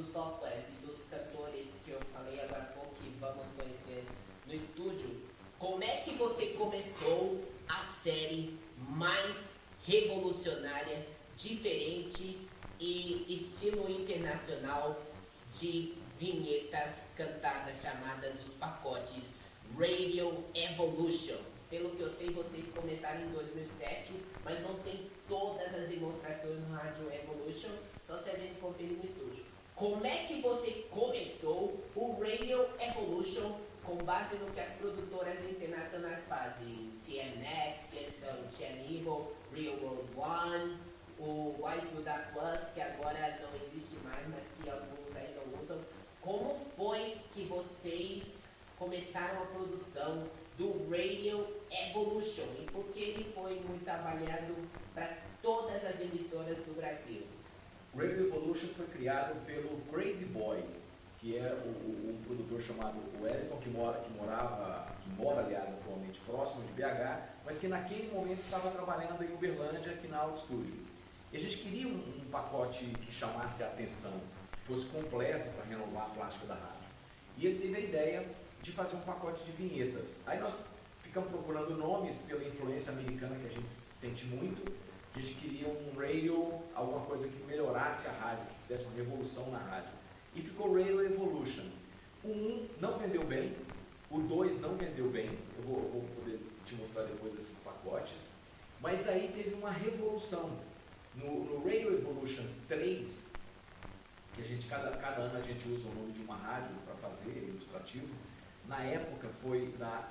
dos softwares e dos cantores que eu falei agora há pouco, que vamos conhecer no estúdio, como é que você começou a série mais revolucionária, diferente e estilo internacional de vinhetas cantadas chamadas os pacotes Radio Evolution? Pelo que eu sei, vocês começaram em 2007, mas não tem todas as demonstrações no Radio Evolution, só se a gente conferir no estúdio. Como é que você começou o Radio Evolution com base no que as produtoras internacionais fazem? TMNext, que eles são TM Evil, Real World One, o Wise Buddha Plus, que agora não existe mais, mas que alguns ainda usam. Como foi que vocês começaram a produção do Radio Evolution e por que ele foi muito avaliado para todas as emissoras do Brasil? O Radio Evolution foi criado pelo Crazy Boy, que é um produtor chamado Wellington, que mora, aliás, atualmente próximo de BH, mas que naquele momento estava trabalhando em Uberlândia, aqui na Auto Studio. E a gente queria um pacote que chamasse a atenção, que fosse completo para renovar a plástica da rádio. E ele teve a ideia de fazer um pacote de vinhetas. Aí nós ficamos procurando nomes pela influência americana que a gente sente muito. A gente queria um radio, alguma coisa que melhorasse a rádio, que fizesse uma revolução na rádio. E ficou Radio Evolution. O 1 não vendeu bem, o 2 não vendeu bem, eu vou poder te mostrar depois esses pacotes. Mas aí teve uma revolução. No Radio Evolution 3, que a gente, cada ano a gente usa o nome de uma rádio para fazer, ilustrativo. Na época foi da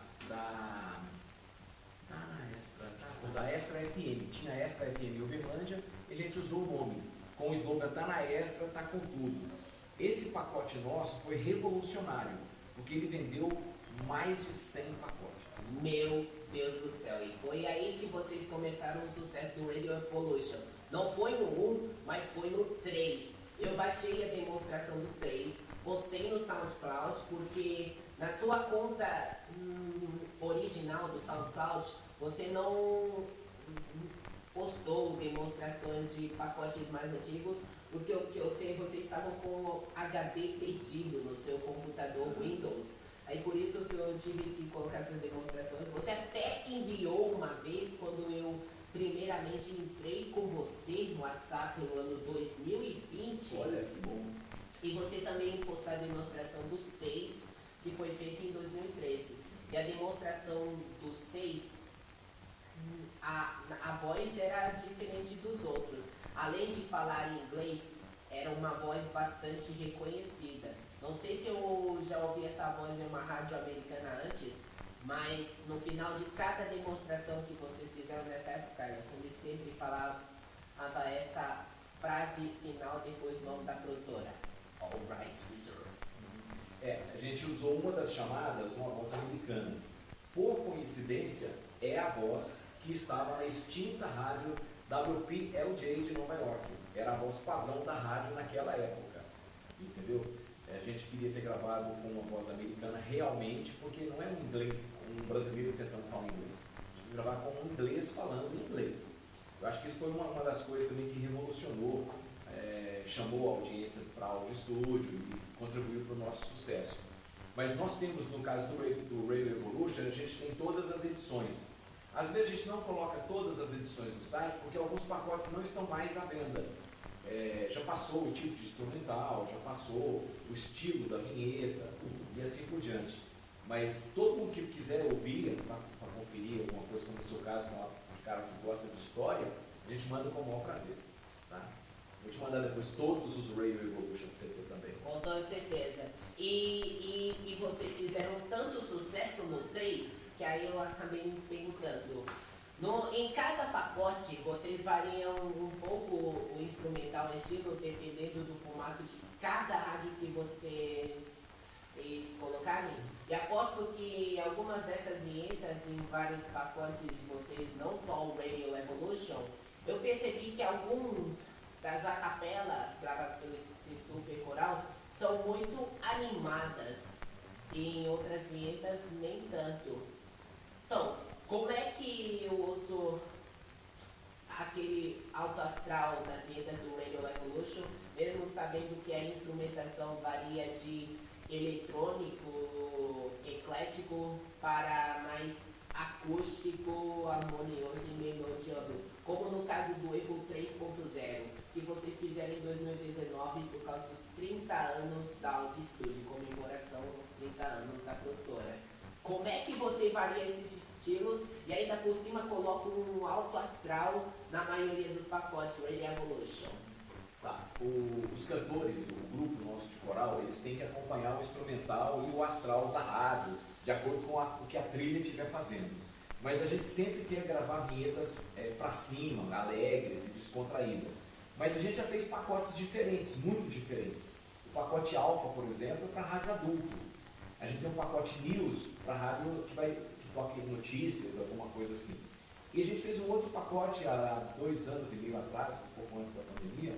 Extra FM, tinha Extra FM Uberlândia, e a gente usou o nome, com o slogan "tá na Extra, tá com tudo". Esse pacote nosso foi revolucionário, porque ele vendeu mais de 100 pacotes. Meu Deus do céu, e foi aí que vocês começaram o sucesso do Radio Evolution. Não foi no 1, mas foi no 3. Eu baixei a demonstração do 3, postei no SoundCloud, porque na sua conta original do SoundCloud, você não postou demonstrações de pacotes mais antigos, porque o que eu sei, vocês estavam com o HD perdido no seu computador Windows. Aí por isso que eu tive que colocar essas demonstrações. Você até enviou uma vez, quando eu primeiramente entrei com você no WhatsApp no ano 2020. Olha que bom. E você também postou a demonstração do 6, que foi feita em 2013. E a demonstração do 6, a voz era diferente dos outros. Além de falar em inglês, era uma voz bastante reconhecida. Não sei se eu já ouvi essa voz em uma rádio americana antes, mas no final de cada demonstração que vocês fizeram nessa época, ele sempre falava essa frase final depois do nome da produtora: All rights reserved. A gente usou uma das chamadas, uma voz americana. Por coincidência, é a voz que estava na extinta rádio WPLJ de Nova York. Era a voz padrão da rádio naquela época, entendeu? A gente queria ter gravado com uma voz americana realmente, porque não é um inglês, um brasileiro tentando falar inglês. A gente quis gravar com um inglês falando inglês. Eu acho que isso foi uma das coisas também que revolucionou, chamou a audiência para o Audio Studio e contribuiu para o nosso sucesso. Mas nós temos, no caso do Radio Evolution, a gente tem todas as edições. Às vezes a gente não coloca todas as edições do site, porque alguns pacotes não estão mais à venda. Já passou o tipo de instrumental, já passou o estilo da vinheta e assim por diante. Mas todo mundo que quiser ouvir, para conferir alguma coisa, como no seu caso, um cara que gosta de história, a gente manda com o maior prazer. Tá? Vou te mandar depois todos os Radio Evolution para você ter também. Com toda certeza. E vocês fizeram tanto sucesso no 3, que aí eu acabei me perguntando. Em cada pacote, vocês variam um pouco o instrumental, o estilo, dependendo do formato de cada rádio que vocês colocarem. E aposto que algumas dessas vinhetas em vários pacotes de vocês, não só o Radio Evolution, eu percebi que alguns das acapelas gravadas pelo super coral são muito animadas e em outras vinhetas nem tanto. Então, como é que eu uso aquele alto astral das vinhetas do Radio Evolution, mesmo sabendo que a instrumentação configuração varia de eletrônico, eclético, para mais acústico, harmonioso e melodioso, como no caso do Evo 3.0, que vocês fizeram em 2019 por causa dos 30 anos da Auto Studio, comemoração dos 30 anos da produtora. Como é que você varia esses estilos e ainda por cima coloca um alto astral na maioria dos pacotes Radio Evolution? Tá. Os cantores do grupo nosso de coral, eles têm que acompanhar o instrumental e o astral da rádio, de acordo com o que a trilha estiver fazendo. Mas a gente sempre quer gravar vinhetas para cima, alegres e descontraídas. Mas a gente já fez pacotes diferentes, muito diferentes. O pacote Alpha, por exemplo, é para rádio adulto. A gente tem um pacote News para rádio que toca notícias, alguma coisa assim. E a gente fez um outro pacote há 2 anos e meio atrás, um pouco antes da pandemia,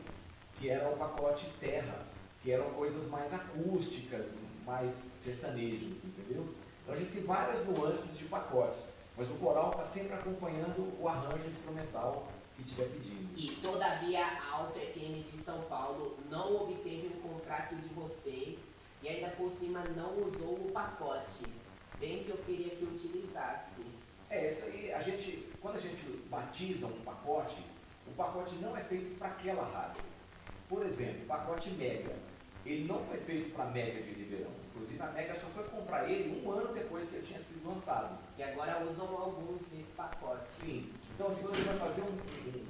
que era o pacote Terra, que eram coisas mais acústicas, mais sertanejas, entendeu? Então a gente tem várias nuances de pacotes, mas o coral está sempre acompanhando o arranjo instrumental que estiver pedindo. E todavia a Alfa FM de São Paulo não obteve um contrato de vocês e ainda por cima não usou o pacote, bem que eu queria que utilizasse. Essa aí, quando a gente batiza um pacote, o pacote não é feito para aquela rádio. Por exemplo, o pacote Mega, ele não foi feito para Mega de Ribeirão. Inclusive a Mega só foi comprar ele 1 ano depois que ele tinha sido lançado. E agora usam alguns desse pacote. Sim. Então, se você vai fazer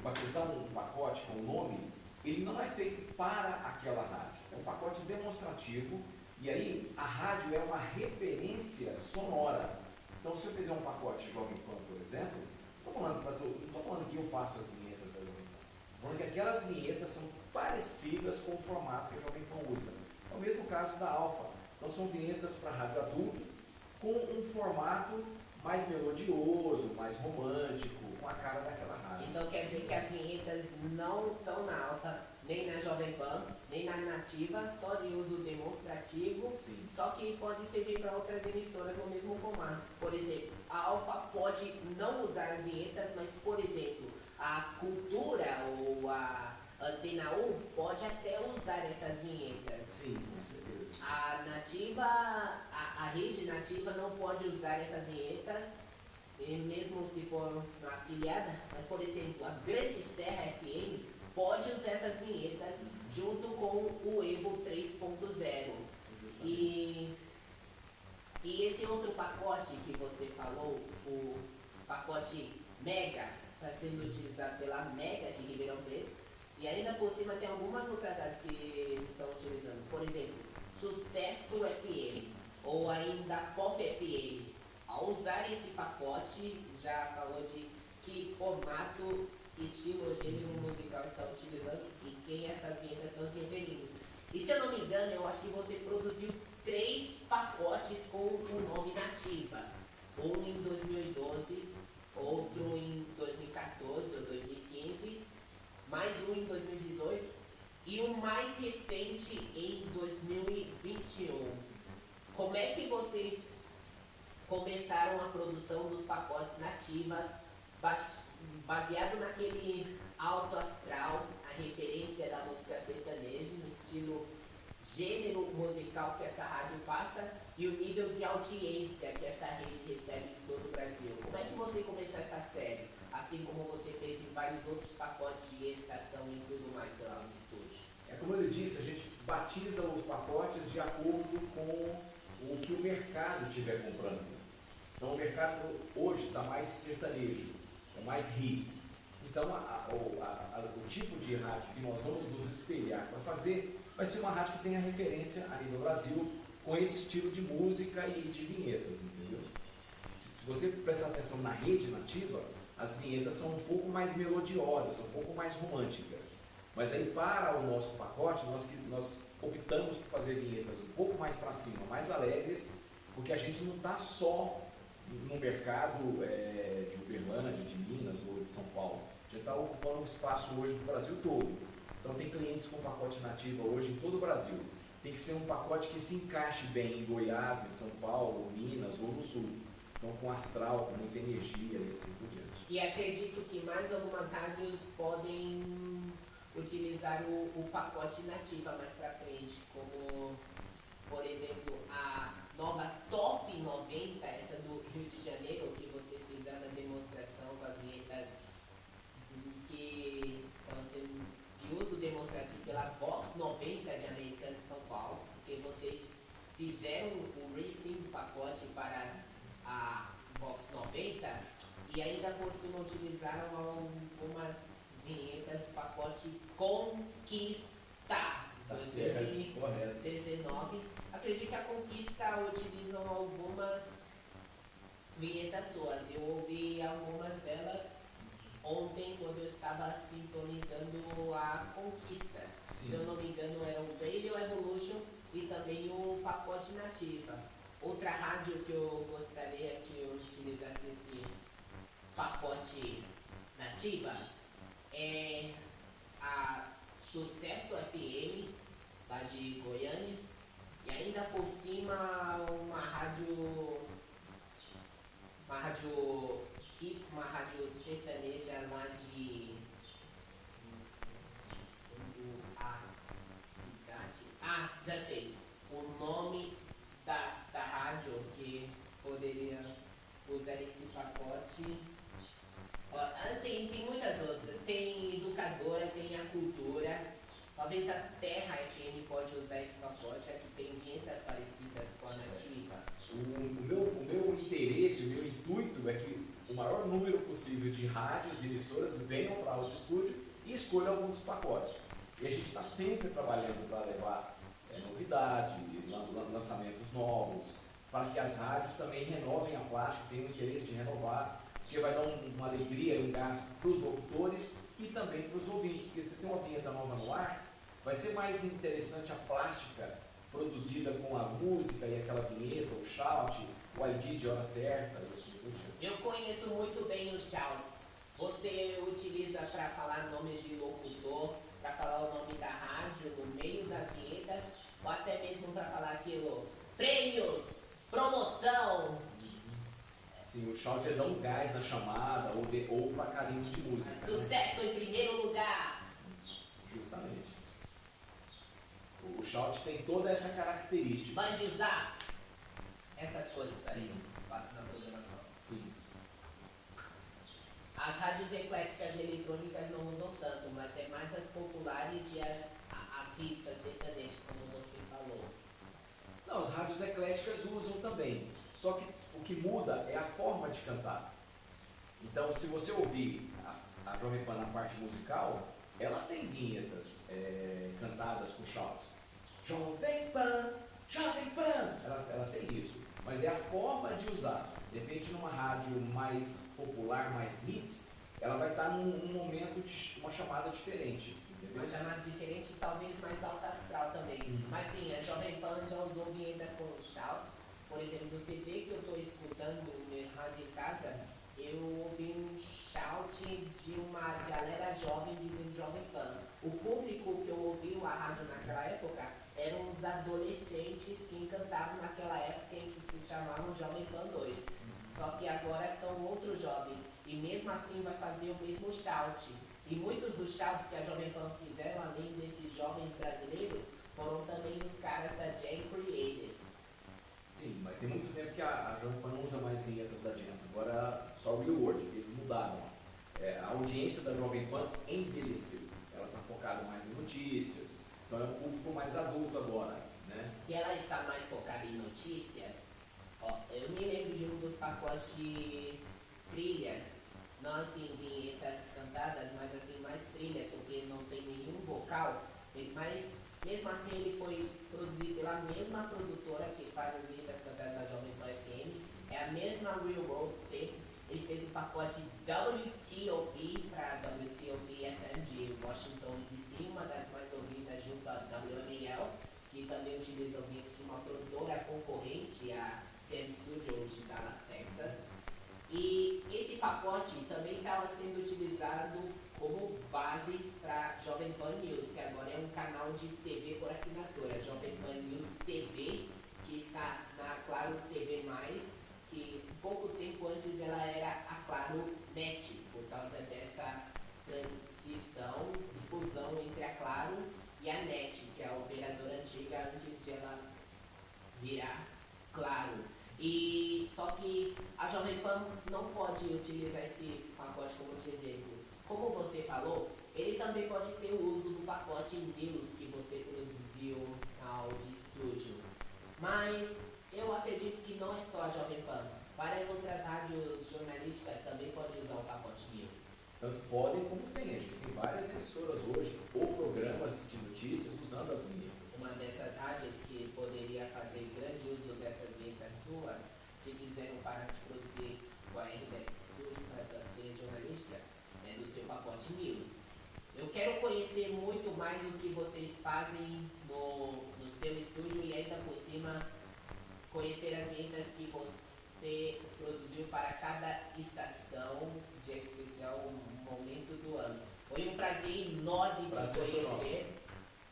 batizar um pacote com o nome, ele não é feito para aquela rádio. É um pacote demonstrativo e aí a rádio é uma referência sonora. Então, se eu fizer um pacote Jovem Pan, por exemplo, não estou falando que eu faço as vinhetas da Jovem Pan. Estou falando que aquelas vinhetas são parecidas com o formato que a Jovem Pan usa. É o mesmo caso da Alfa. Então, são vinhetas para rádio adulto com um formato mais melodioso, mais romântico, com a cara daquela rádio. Então quer dizer que as vinhetas não estão na Alfa, nem na Jovem Pan, nem na Nativa, só de uso demonstrativo. Sim. Só que pode servir para outras emissoras no mesmo formato. Por exemplo, a Alfa pode não usar as vinhetas, mas, por exemplo, a Cultura ou a Antena 1 pode até usar essas vinhetas. Sim, com certeza. A Nativa, a rede Nativa não pode usar essas vinhetas, mesmo se for uma afiliada, mas, por exemplo, a Grande Serra FM pode usar essas vinhetas junto com o Evo 3.0. E esse outro pacote que você falou, o pacote Mega, está sendo utilizado pela Mega de Ribeirão Preto, e ainda por cima tem algumas outras áreas que eles estão utilizando. Por exemplo, Sucesso FM ou ainda Pop FM. Ao usar esse pacote, já falou de que formato, estilo ou gênero musical está utilizando e quem essas vinhetas estão se referindo. E se eu não me engano, eu acho que você produziu 3 pacotes com o nome Nativa. Um em 2012, outro em 2014 ou 2015, mais um em 2018 e um mais recente em 2021. Como é que vocês começaram a produção dos pacotes Nativas baseado naquele alto astral, a referência da música sertaneja, no estilo gênero musical que essa rádio passa e o nível de audiência que essa rede recebe em todo o Brasil? Como é que você começou essa série, assim como você fez em vários outros pacotes de estação e tudo mais lá no estúdio? Como ele disse, a gente batiza os pacotes de acordo com o que o mercado estiver comprando. Então o mercado hoje está mais sertanejo, é mais hits. Então o tipo de rádio que nós vamos nos espelhar para fazer vai ser uma rádio que tenha referência a nível Brasil com esse estilo de música e de vinhetas, entendeu? Se você prestar atenção na rede Nativa, as vinhetas são um pouco mais melodiosas, um pouco mais românticas. Mas aí para o nosso pacote, nós optamos por fazer vinhetas um pouco mais para cima, mais alegres, porque a gente não está só no mercado de Uberlândia, de Minas ou de São Paulo. A gente está ocupando um espaço hoje no Brasil todo. Então tem clientes com pacote Nativa hoje em todo o Brasil. Tem que ser um pacote que se encaixe bem em Goiás, em São Paulo, Minas ou no Sul. Então com astral, com muita energia e assim por diante. E acredito que mais algumas rádios podem utilizaram o pacote nativa mais para frente, como, por exemplo, a nova Top 90, essa do Rio de Janeiro, que vocês fizeram a demonstração com as vinhetas que estão sendo de uso demonstrativo pela Vox 90 de Americana de São Paulo, porque vocês fizeram o Racing do pacote para a Vox 90 e ainda por cima utilizaram algumas vinhetas do pacote Conquista 2019. Acredito que a Conquista utilizam algumas vinhetas suas. Eu ouvi algumas delas ontem quando eu estava sintonizando a Conquista. Sim. Se eu não me engano era o Radio Evolution e também o pacote Nativa. Outra rádio que eu gostaria que eu utilizasse esse pacote Nativa é a Sucesso FM, lá de Goiânia, e ainda por cima uma rádio hits, uma rádio sertaneja lá de a cidade. Ah, já sei. O nome da rádio que poderia usar esse pacote. Tem muitas outras. Tem Educadora, tem a Cultura. Talvez a Terra FM pode usar esse pacote, aqui tem vinhetas parecidas com a Nativa. O meu interesse, o meu intuito é que o maior número possível de rádios e emissoras venham para o estúdio e escolham algum dos pacotes. E a gente está sempre trabalhando para levar novidade, lançamentos novos, para que as rádios também renovem a plástica, tenham interesse de renovar, porque vai dar uma alegria e um gasto para os locutores e também para os ouvintes, porque se tem uma vinheta nova no ar, vai ser mais interessante a plástica produzida com a música e aquela vinheta, o shout, o ID de hora certa e assim por diante. Eu conheço muito bem os shouts. Você utiliza para falar nomes de locutor, para falar o nome da rádio no meio das vinhetas, ou até mesmo para falar aquilo, prêmios, promoção. Sim, o shout é dar um gás na chamada ou para carinho de música. Sucesso em primeiro lugar. Justamente. O shout tem toda essa característica. Pode usar essas coisas aí no espaço da programação. Sim. As rádios ecléticas eletrônicas não usam tanto, mas é mais as populares e as hits, as sertanejas, como você falou. Não, as rádios ecléticas usam também. Só que o que muda é a forma de cantar. Então, se você ouvir a Jovem Pan na parte musical, ela tem vinhetas cantadas com shouts. Jovem Pan, Jovem Pan! Ela tem isso. Mas é a forma de usar. De repente, numa rádio mais popular, mais hits, ela vai estar num momento de uma chamada diferente. Uma chamada diferente, talvez mais alta astral também. Mas sim, a Jovem Pan já usou vinhetas com shouts. Por exemplo, no CD que eu estou escutando no meu rádio em casa, eu ouvi um shout de uma galera jovem dizendo Jovem Pan. O público que eu ouvi a rádio naquela época eram os adolescentes que cantavam naquela época em que se chamavam Jovem Pan 2. Só que agora são outros jovens e mesmo assim vai fazer o mesmo shout. E muitos dos shouts que a Jovem Pan fizeram, além desses jovens brasileiros, foram também os caras da Jam Creative. Sim, mas tem muito tempo que a Jovem Pan não usa mais vinhetas da Jam. Agora só o Real World, eles mudaram. A audiência da Jovem Pan envelheceu. Ela está focada mais em notícias. Então é um público mais adulto agora, né? Se ela está mais focada em notícias, eu me lembro de um dos pacotes de trilhas, não assim vinhetas cantadas, mas assim mais trilhas, porque não tem nenhum vocal, mas mesmo assim ele foi produzido pela mesma produtora que faz as vinhetas cantadas da Jovem Pan FM, é a mesma Real World C. Ele fez o pacote WTOP para WTOP FM de Washington DC, uma das mais ouvidas junto à WML, que também utiliza ouvintes de uma produtora concorrente, a TM Studios de Dallas, Texas. E esse pacote também estava sendo utilizado como base para Jovem Pan News, que agora é um canal de TV por assinatura, Jovem Pan News TV, que está na Claro TV+, que pouco tempo antes ela era a Claro Net, por causa dessa transição e fusão entre a virar claro. E só que a Jovem Pan não pode utilizar esse pacote como de exemplo. Como você falou, ele também pode ter o uso do pacote News que você produziu ao de estúdio. Mas eu acredito que não é só a Jovem Pan. Várias outras rádios jornalísticas também podem usar o pacote News. Tanto podem como tem. A gente tem várias emissoras hoje ou programas de notícias usando as vinhetas. Uma dessas rádios que poderia fazer grande uso dessas vinhetas suas, se quiserem parar de produzir o RBS Studio para suas trilhas jornalísticas, é do seu pacote News. Eu quero conhecer muito mais o que vocês fazem no seu estúdio e ainda por cima conhecer as vinhetas que você produziu para cada estação de especial momento do ano. Foi um prazer enorme te conhecer.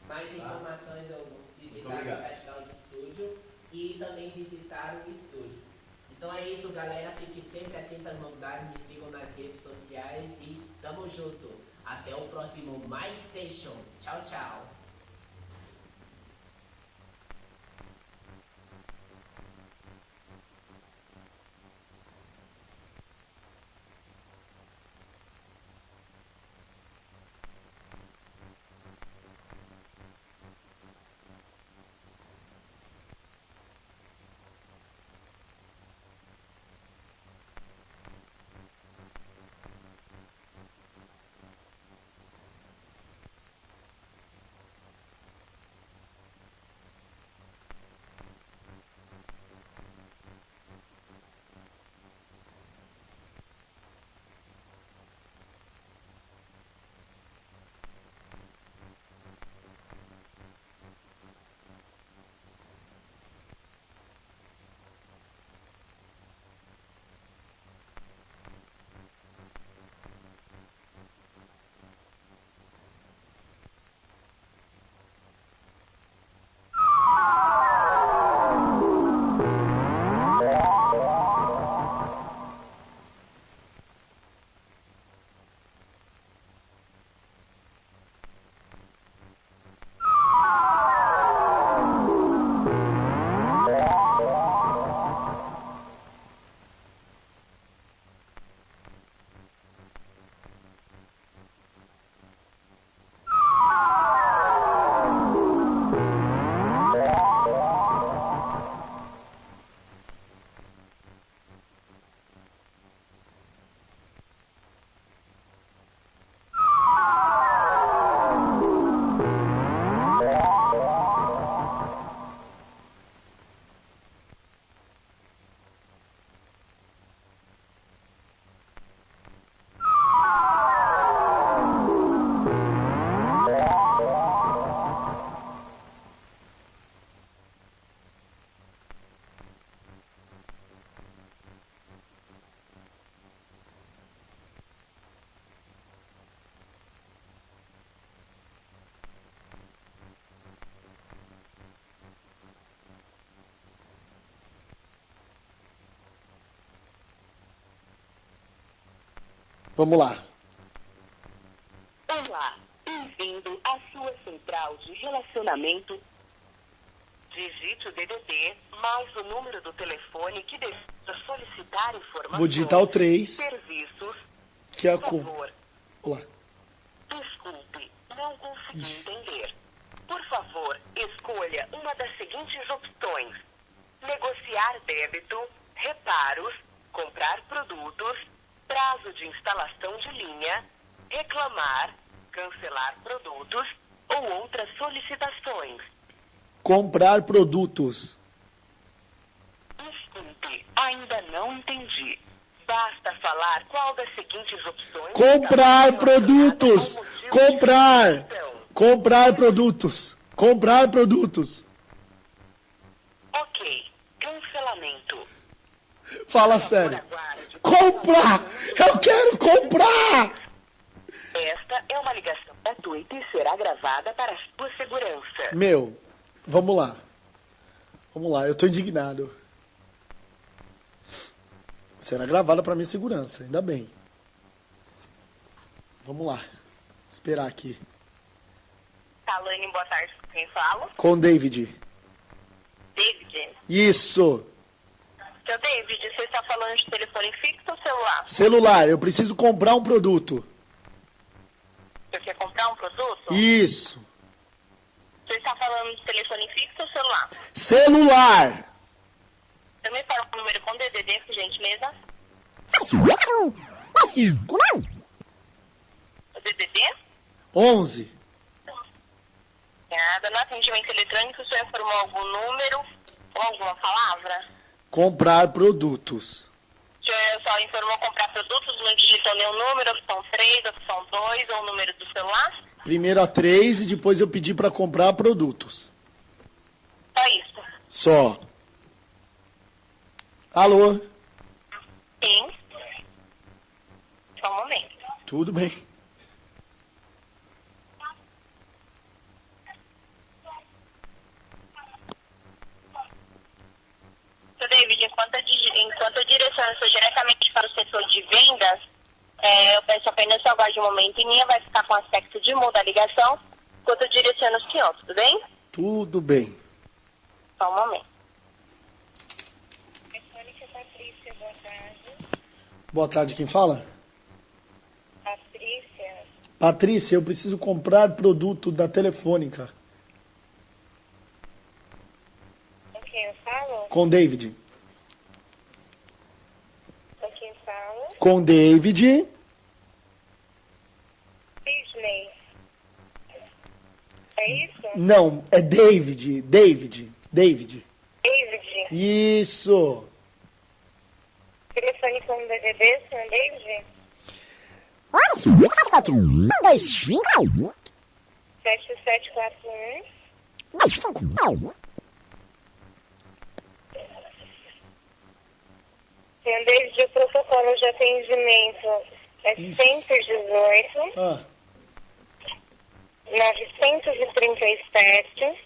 Mais informações eu visitar o site da Audio Studio e também visitar o estúdio. Então é isso, galera. Fique sempre atento às novidades, me sigam nas redes sociais e tamo junto. Até o próximo My Station. Tchau, tchau. Vamos lá. Olá, bem-vindo à sua central de relacionamento. Digite o DDD mais o número do telefone que deseja solicitar informações. Vou digitar o 3. Serviços. Que é a Por favor. Olá. Desculpe, não consegui entender. Por favor, escolha uma das seguintes opções: negociar débito, reparos, comprar produtos, prazo de instalação de linha, reclamar, cancelar produtos ou outras solicitações. Comprar produtos. Desculpe, ainda não entendi. Basta falar qual das seguintes opções... Comprar produtos. Comprar. Comprar produtos. Comprar produtos. Ok, cancelamento. Fala sério. Comprar! Eu quero comprar! Esta é uma ligação gratuita e será gravada para sua segurança. Meu, vamos lá. Vamos lá, eu tô indignado. Será gravada para minha segurança, ainda bem. Vamos lá. Esperar aqui. Talane, boa tarde. Quem fala? Com David. David. Isso. Seu David, você está falando de telefone fixo ou celular? Celular, eu preciso comprar um produto. Você quer comprar um produto? Isso. Você está falando de telefone fixo ou celular? Celular. Também para o número com DDD, por gentileza. O DDD? 11. Nada. No atendimento eletrônico, o senhor informou algum número ou alguma palavra? Comprar produtos. O senhor só informou comprar produtos, não digitou nenhum número, opção 3, opção 2 ou o número do celular? Primeiro a 3 e depois eu pedi para comprar produtos. Só isso. Só. Alô? Sim. Só um momento. Tudo bem. Seu David, enquanto eu direciono isso diretamente para o setor de vendas, eu peço apenas só aguarde um momento em linha, vai ficar com aspecto de muda a ligação, enquanto eu direciono o senhor, tudo bem? Tudo bem. Só um momento. Boa tarde, quem fala? Patrícia. Patrícia, eu preciso comprar produto da Telefônica. Com quem eu falo? Com David. Com quem falo? Com David. Disney. É isso? Não, é David. David. David. Isso. Telefone com DDD, senhor David? 7741. Senhor David, o protocolo de atendimento é 118, Ah, 937,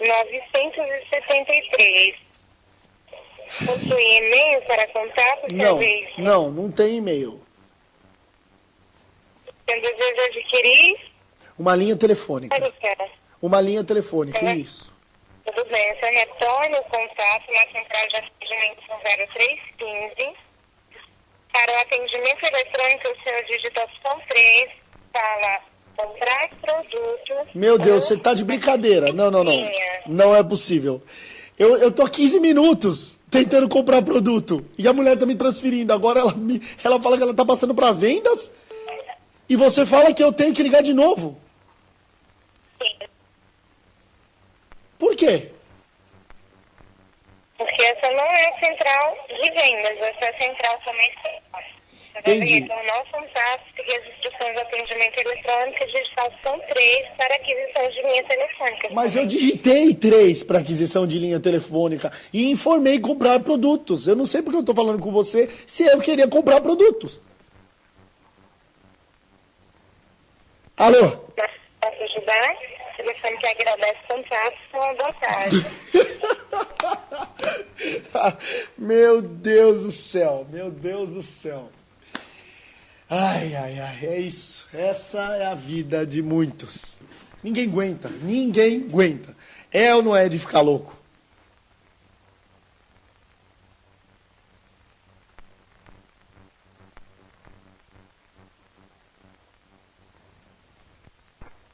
973. Possui e-mail para contato, não, senhor David? não tem e-mail. Você deseja adquirir? Uma linha telefônica. Olha, Uma linha telefônica, isso. tudo bem, você retorna o contato na central de atendimento 0315. Para o atendimento eletrônico, o senhor digita opção 3, fala comprar produto. Meu Deus, você tá de brincadeira. Não. Não é possível. Eu tô há 15 minutos tentando comprar produto. E a mulher tá me transferindo. Agora ela fala que ela tá passando para vendas. E você fala que eu tenho que ligar de novo. Sim, Por quê? porque essa não é a central de vendas, essa é a central comercial. Você deve Entendi. retornar o contato, seguir as instruções de atendimento eletrônico e digitar opção 3 para aquisição de linha telefônica. Mas eu digitei 3 para aquisição de linha telefônica e informei comprar produtos. Eu não sei porque eu tô falando com você se eu queria comprar produtos. Alô? Posso ajudar? O telefone que agradece o contato, uma boa tarde. Meu Deus do céu, meu Deus do céu. Ai, é isso. Essa é a vida de muitos. Ninguém aguenta. É ou não é de ficar louco?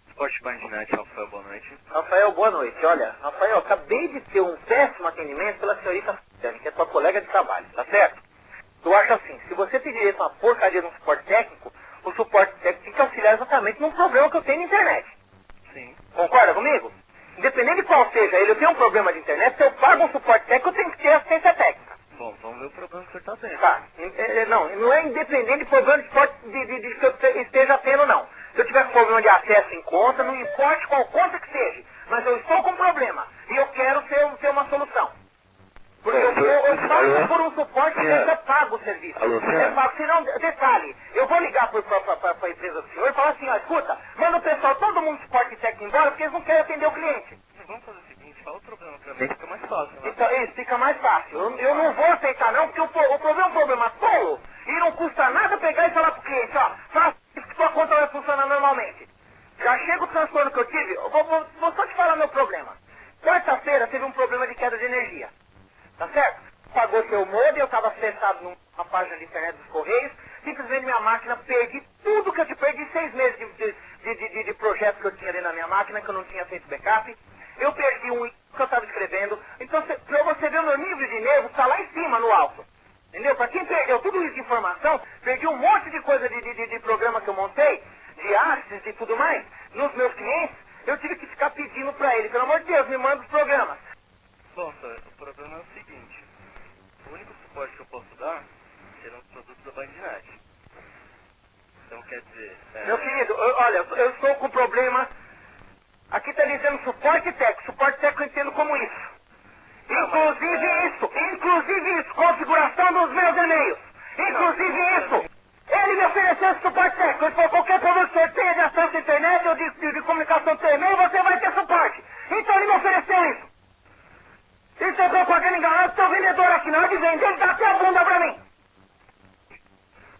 Esporte Bandinete, Rafael, boa noite. Rafael, boa noite. Olha, Rafael, acabei de ter um péssimo atendimento pela senhorita Fernanda, que é tua colega de trabalho, tá certo? Eu acho assim, se você pedir essa porcaria de um suporte técnico, o suporte técnico tem que auxiliar exatamente num problema que eu tenho na internet. Sim. Concorda comigo? Independente de qual seja ele, eu tenho um problema de internet, se eu pago um suporte técnico, eu tenho que ter assistência técnica. Bom, vamos ver o problema que você está tendo. Tá. Não é independente do problema de suporte de que eu esteja tendo, não. Se eu tiver com problema de acesso em conta, não importa qual conta que seja, mas eu estou com um problema e eu quero ter uma solução. Porque eu pago por um suporte que eu pago o serviço. Eu pago, senão, detalhe, eu vou ligar para a empresa do senhor e falar assim, ó, escuta, manda o pessoal, todo mundo suporte técnico embora, porque eles não querem atender o cliente. Vamos fazer o seguinte, fala o problema para mim, fica mais fácil, né? Então, isso, fica mais fácil. Eu não vou aceitar não, porque o problema é um problema tolo e não custa nada pegar e falar pro cliente, ó, faça isso que sua conta vai funcionar normalmente. Já chega o transtorno que eu tive, eu vou só te falar meu problema. de internet dos Correios, simplesmente minha máquina, perdi tudo que eu te perdi 6 meses de projeto que eu tinha ali na minha máquina, que eu não tinha feito backup. Eu perdi um que eu estava escrevendo. Então, para você ver o meu nível de nervo, está lá em cima, no alto. Entendeu? Para quem perdeu tudo isso de informação, perdi um monte de coisa de programa que eu montei, de artes e tudo mais, nos meus clientes, eu tive que ficar pedindo para ele, pelo amor de Deus, me manda os programas. Bom, senhor, o problema é o seguinte, o único suporte que eu posso dar serão os produtos da Bandnet. Então, quer dizer... Meu querido, olha, eu estou com problema, aqui está dizendo suporte técnico eu entendo como isso. Inclusive isso, configuração dos meus e-mails, inclusive isso. Ele me ofereceu esse suporte técnico, ele falou, qualquer problema que você tenha de acesso à internet ou de comunicação do e-mail, você vai ter suporte. Então ele me ofereceu isso. Isso é propaganda enganosa, seu vendedor aqui, na hora de vender, ele dá até a bunda pra mim.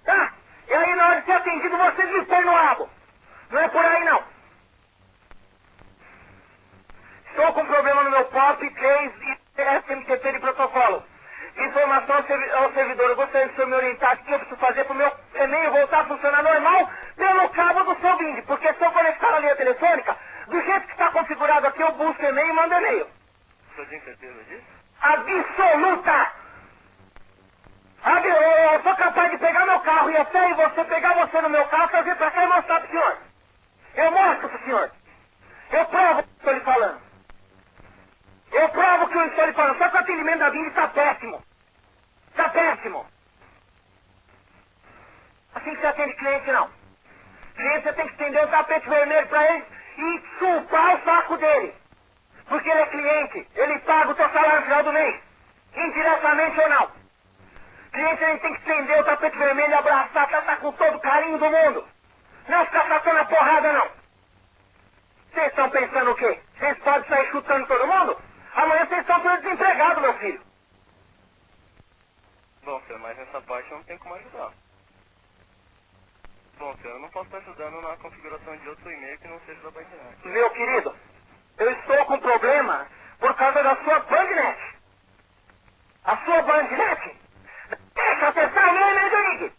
Tá? E aí na hora de ser atendido, você me põe no rabo. Não é por aí não. Estou com problema no meu POP 3 e SMTP de protocolo. Informação ao servidor. Eu gostaria que o senhor me orientasse o que eu preciso fazer para o meu e-mail voltar a funcionar normal pelo cabo do seu Wind. Porque se eu conectar na linha telefônica, do jeito que está configurado aqui, eu busco e-mail e mando e-mail. O senhor tem certeza disso? Absoluta! Eu sou capaz de pegar meu carro e até e você pegar você no meu carro, trazer para cá e mostrar para o senhor. Eu mostro para o senhor. Eu provo o que estou lhe falando. Eu provo que eu estou lhe falando. Só que o atendimento da Wind está péssimo. Está péssimo. Assim que você atende cliente, não. Cliente, você tem que estender o tapete vermelho para ele e chupar o saco dele. Porque ele é cliente. Ele paga o teu salário no final do mês. Indiretamente ou não. Cliente, a gente tem que estender o tapete vermelho e abraçar, tratar com todo o carinho do mundo. Não ficar tratando a porrada, não. Vocês estão pensando o quê? Vocês podem sair chutando todo mundo? Amanhã vocês estão todos desempregados, meu filho. Bom, senhor, mas nessa parte eu não tenho como ajudar. Bom, senhor, eu não posso estar ajudando na configuração de outro e-mail que não seja da Bandnet. Meu querido, eu estou com problema por causa da sua Bandnet. A sua Bandnet deixa acessar o meu e-mail do link.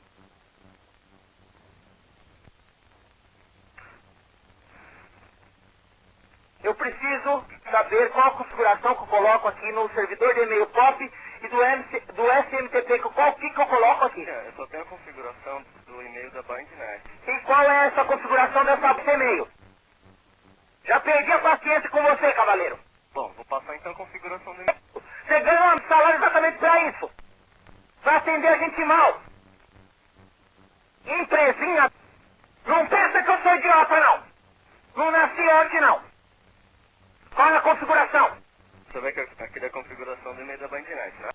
Eu preciso saber qual a configuração que eu coloco aqui no servidor de e-mail POP e do SMTP, qual que eu coloco aqui. Eu só tenho a configuração do e-mail da Bandnet. E qual é essa configuração dessa e-mail? Já perdi a paciência com você, cavaleiro. Bom, vou passar então a configuração do e-mail. Você ganha um salário exatamente para isso. Para atender a gente mal. Empresinha. Não pensa que eu sou idiota, não. Não nasci antes, não. Qual é a configuração? Você vai aqui da configuração do e-mail da Bandnet, né?